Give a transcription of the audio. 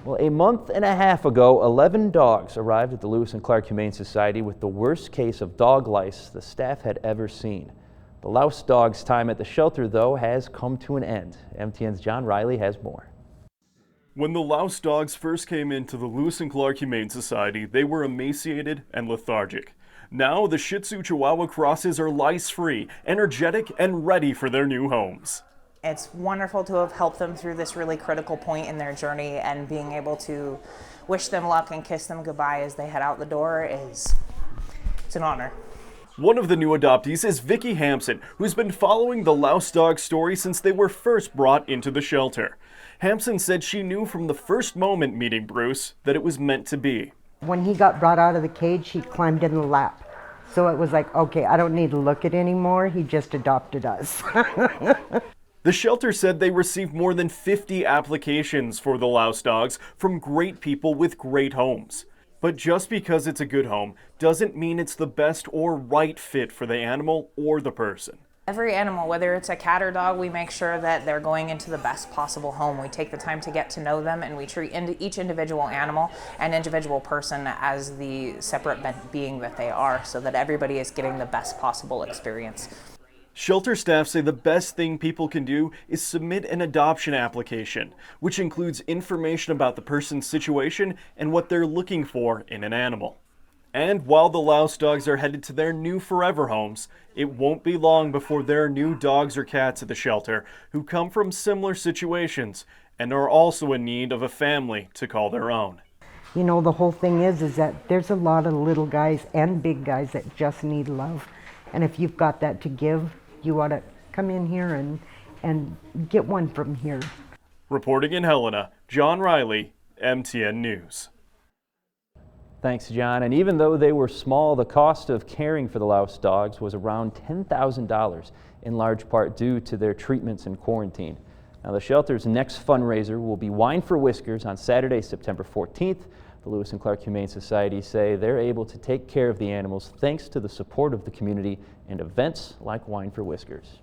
Well, a month and a half ago, 11 dogs arrived at the Lewis and Clark Humane Society with the worst case of dog lice the staff had ever seen. The Louse Dogs' time at the shelter, though, has come to an end. MTN's John Riley has more. When the Louse Dogs first came into the Lewis and Clark Humane Society, they were emaciated and lethargic. Now, the Shih Tzu Chihuahua crosses are lice-free, energetic, and ready for their new homes. It's wonderful to have helped them through this really critical point in their journey, and being able to wish them luck and kiss them goodbye as they head out the door it's an honor. One of the new adoptees is Vicki Hampson, who's been following the Louse Dog story since they were first brought into the shelter. Hampson said she knew from the first moment meeting Bruce that it was meant to be. When he got brought out of the cage, he climbed in the lap. So it was like, okay, I don't need to look at it anymore. He just adopted us. The shelter said they received more than 50 applications for the Louse Dogs from great people with great homes. But just because it's a good home doesn't mean it's the best or right fit for the animal or the person. Every animal, whether it's a cat or dog, we make sure that they're going into the best possible home. We take the time to get to know them, and we treat each individual animal and individual person as the separate being that they are, so that everybody is getting the best possible experience. Shelter staff say the best thing people can do is submit an adoption application, which includes information about the person's situation and what they're looking for in an animal. And while the Louse Dogs are headed to their new forever homes, it won't be long before there are new dogs or cats at the shelter who come from similar situations and are also in need of a family to call their own. You know, the whole thing is that there's a lot of little guys and big guys that just need love. And if you've got that to give, you ought to come in here and get one from here. Reporting in Helena, John Riley, MTN News. Thanks, John. And even though they were small, the cost of caring for the Louse Dogs was around $10,000, in large part due to their treatments in quarantine. Now, the shelter's next fundraiser will be Wine for Whiskers on Saturday, September 14th. The Lewis and Clark Humane Society say they're able to take care of the animals thanks to the support of the community and events like Wine for Whiskers.